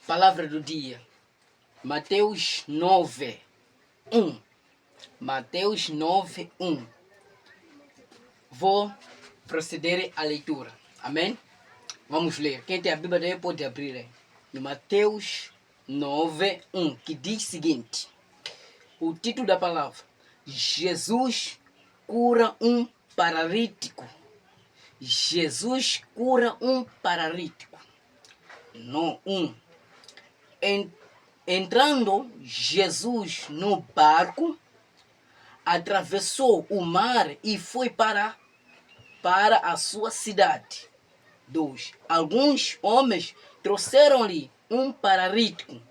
Palavra do dia. Mateus 9, 1. Mateus 9, 1. Vou proceder à leitura. Amém? Vamos ler. Quem tem a Bíblia daí pode abrir. No Mateus 9, 1, que diz o seguinte. O título da palavra. Jesus cura um paralítico. Jesus cura um paralítico. No 1. Entrando Jesus no barco, atravessou o mar e foi para a sua cidade. 2. Alguns homens trouxeram-lhe um paralítico,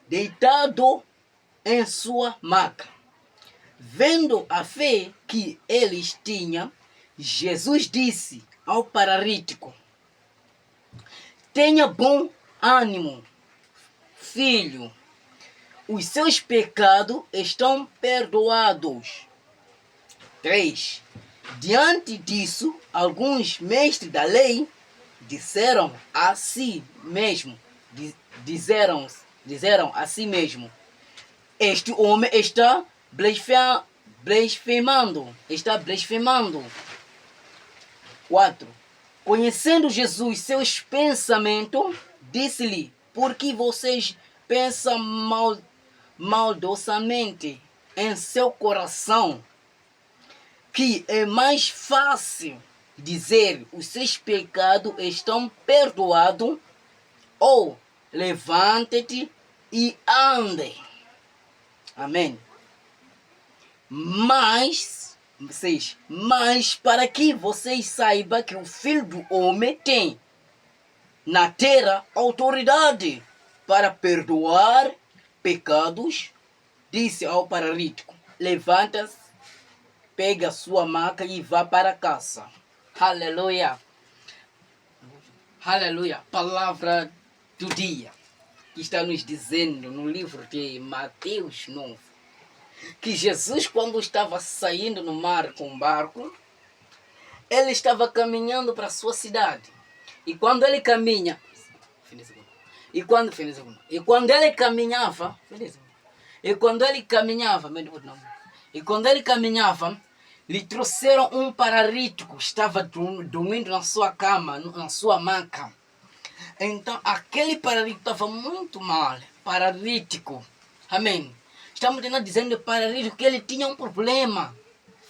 deitado em sua maca. Vendo a fé que eles tinham, Jesus disse ao paralítico: tenha bom ânimo, filho, os seus pecados estão perdoados. 3. Diante disso, alguns mestres da lei disseram a si mesmo, este homem está blasfemando. 4. Conhecendo Jesus seus pensamentos, disse-lhe: por que vocês pensam maldosamente em seu coração? Que é mais fácil dizer: os seus pecados estão perdoados, ou levante-te e ande. Amém. Mas para que vocês saibam que o Filho do Homem tem na terra autoridade para perdoar pecados, disse ao paralítico: levanta-se, pega sua maca e vá para casa. Aleluia. Aleluia. Palavra do dia que está nos dizendo no livro de Mateus 9 que Jesus, quando estava saindo no mar com o barco, ele estava caminhando para a sua cidade. E quando ele caminha, e quando ele caminhava, lhe trouxeram um paralítico, estava dormindo na sua cama, na sua maca. Então, aquele paralítico estava muito mal, paralítico. Amém. Estamos dizendo paralítico que ele tinha um problema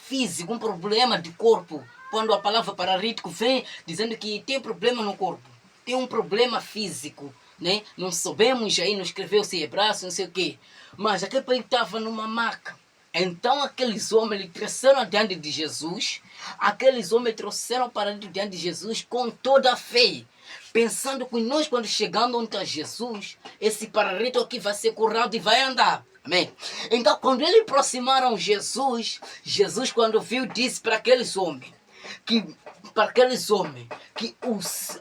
físico, um problema de corpo. Quando a palavra paralítico vem dizendo que tem problema no corpo, tem um problema físico, né? Não sabemos aí, não escreveu se é braço, não sei o quê. Mas aquele pai estava numa maca. Então aqueles homens lhe trouxeram diante de Jesus. Aqueles homens trouxeram o paralítico diante de Jesus com toda a fé, pensando que nós, quando chegando onde está Jesus, esse paralítico aqui vai ser curado e vai andar. Amém? Então, quando eles aproximaram Jesus, quando viu, disse para aqueles homens que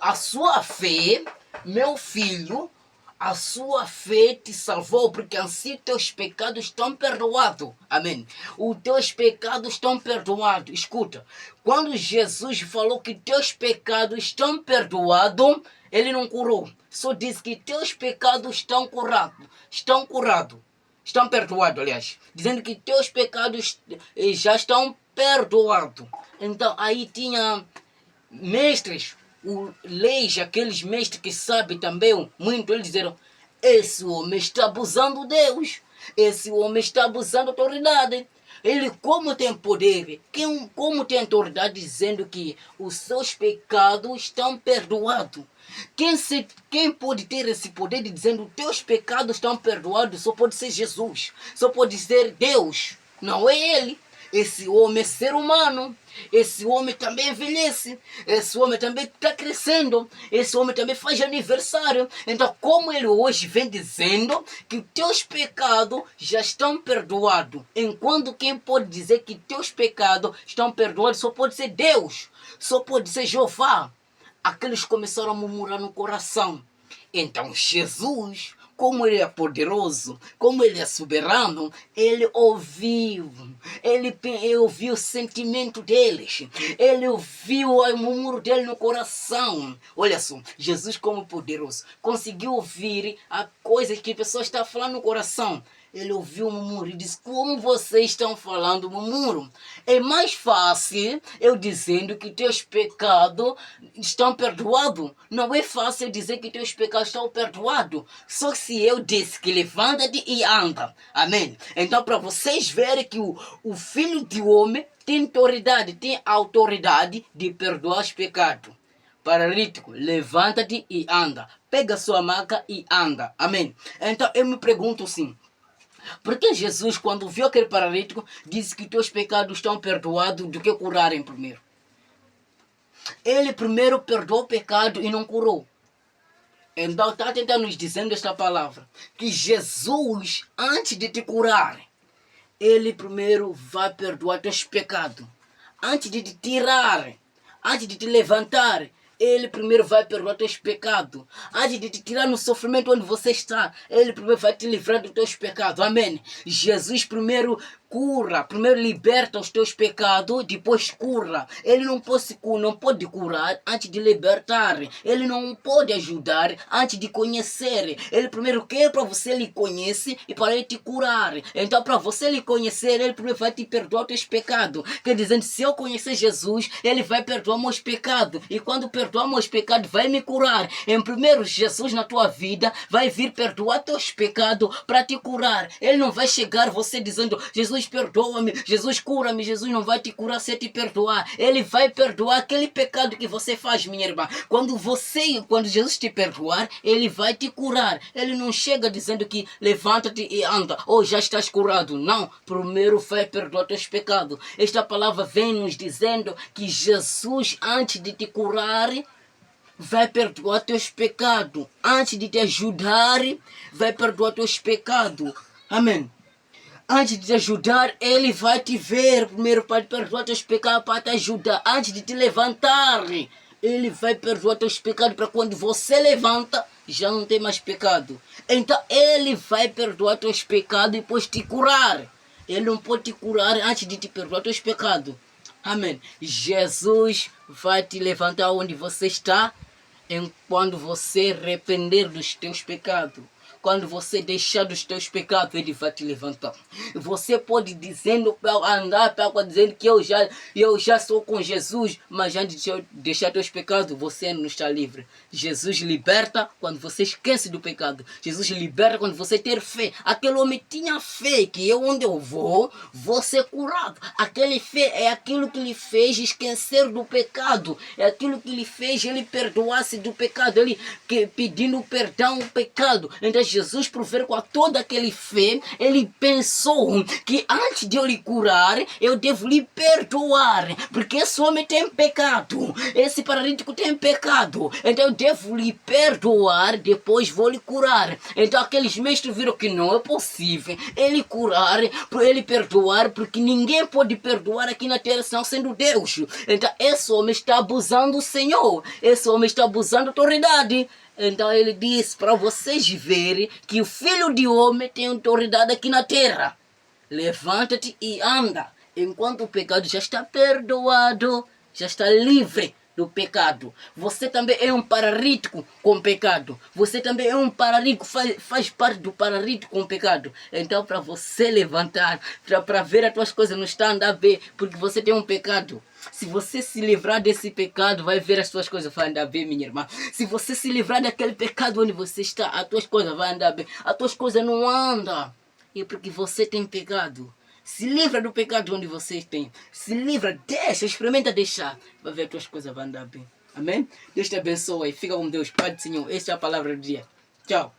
a sua fé, meu filho, a sua fé te salvou, porque assim teus pecados estão perdoados. Amém? Os teus pecados estão perdoados. Escuta, quando Jesus falou que teus pecados estão perdoados, ele não curou. Só disse que teus pecados estão curados. Estão perdoados, aliás. Dizendo que teus pecados já estão perdoados. Então, aí tinha mestres, leis, aqueles mestres que sabem também muito, eles disseram: esse homem está abusando de Deus. Esse homem está abusando da autoridade. Ele, como tem poder, como tem autoridade, dizendo que os seus pecados estão perdoados. Quem pode ter esse poder de dizendo que teus pecados estão perdoados? Só pode ser Jesus. Só pode ser Deus. Não é ele. Esse homem é ser humano. Esse homem também envelhece. Esse homem também está crescendo. Esse homem também faz aniversário. Então, como ele hoje vem dizendo que teus pecados já estão perdoados, enquanto quem pode dizer que teus pecados estão perdoados só pode ser Deus, só pode ser Jeová. Aqueles começaram a murmurar no coração. Então Jesus, como ele é poderoso, como ele é soberano, ele ouviu o sentimento deles, ele ouviu o murmúrio dele no coração. Olha só, Jesus como poderoso, conseguiu ouvir a coisa que a pessoa está falando no coração. Ele ouviu o murmúrio e disse, como vocês estão falando murmúrio? É mais fácil eu dizendo que teus pecados estão perdoados. Não é fácil dizer que teus pecados estão perdoados. Só se eu disse que levanta-te e anda. Amém? Então para vocês verem que o Filho de Homem tem autoridade de perdoar os pecados. Paralítico, levanta-te e anda. Pega sua maca e anda. Amém? Então eu me pergunto assim, por que Jesus, quando viu aquele paralítico, disse que teus pecados estão perdoados do que curarem primeiro? Ele primeiro perdoou o pecado e não curou. Então está tentando nos dizendo esta palavra, que Jesus, antes de te curar, ele primeiro vai perdoar teus pecados. Antes de te tirar, antes de te levantar, ele primeiro vai perdoar teus pecados. Antes de te tirar no sofrimento onde você está, ele primeiro vai te livrar dos teus pecados. Amém? Jesus primeiro cura, primeiro liberta os teus pecados, depois cura. Ele não pode curar antes de libertar. Ele não pode ajudar antes de conhecer. Ele primeiro quer para você lhe conhecer e para ele te curar. Então para você lhe conhecer, ele primeiro vai te perdoar os teus pecados. Quer dizer, se eu conhecer Jesus, ele vai perdoar meus pecados. E quando perdoar meus pecados, vai me curar. Em primeiro, Jesus na tua vida vai vir perdoar teus pecados para te curar. Ele não vai chegar você dizendo, Jesus perdoa-me, Jesus cura-me. Jesus não vai te curar sem te perdoar. Ele vai perdoar aquele pecado que você faz, minha irmã. Quando Jesus te perdoar, ele vai te curar. Ele não chega dizendo que levanta-te e anda, ou já estás curado. Não, primeiro vai perdoar teus pecados. Esta palavra vem nos dizendo que Jesus, antes de te curar, vai perdoar teus pecados. Antes de te ajudar, vai perdoar teus pecados. Amém? Antes de te ajudar, ele vai te ver primeiro para perdoar teus pecados, para te ajudar. Antes de te levantar, ele vai perdoar teus pecados, para quando você levanta, já não tem mais pecado. Então ele vai perdoar teus pecados e depois te curar. Ele não pode te curar antes de te perdoar teus pecados. Amém? Jesus vai te levantar onde você está, quando você arrepender dos teus pecados. Quando você deixar dos teus pecados, ele vai te levantar. Você pode andar dizendo que eu já sou com Jesus, mas antes de deixar teus pecados, você não está livre. Jesus liberta quando você esquece do pecado. Jesus liberta quando você ter fé. Aquele homem tinha fé que onde eu vou ser curado. Aquele fé é aquilo que lhe fez esquecer do pecado. É aquilo que lhe fez ele perdoar-se do pecado. Ele pedindo perdão ao pecado. Então Jesus, por ver com toda aquele fé, ele pensou que antes de eu lhe curar, eu devo lhe perdoar, porque esse homem tem pecado, esse paralítico tem pecado, então eu devo lhe perdoar, depois vou lhe curar. Então aqueles mestres viram que não é possível ele curar, ele perdoar, porque ninguém pode perdoar aqui na terra senão sendo Deus. Então esse homem está abusando do Senhor, esse homem está abusando da autoridade. Então ele disse para vocês verem que o Filho de Homem tem autoridade aqui na terra. Levanta-te e anda, enquanto o pecado já está perdoado, já está livre do pecado. Você também é um paralítico com pecado. Você também é um paralítico, faz parte do paralítico com pecado. Então para você levantar, para ver as tuas coisas não estão andando bem, porque você tem um pecado. Se você se livrar desse pecado, vai ver as tuas coisas vai andar bem, minha irmã. Se você se livrar daquele pecado onde você está, as tuas coisas vão andar bem. As tuas coisas não andam. E porque você tem pecado. Se livra do pecado onde você tem. Se livra, deixa, experimenta deixar. Vai ver as tuas coisas vão andar bem. Amém? Deus te abençoe. Fica com Deus. Pai do Senhor. Esta é a palavra do dia. Tchau.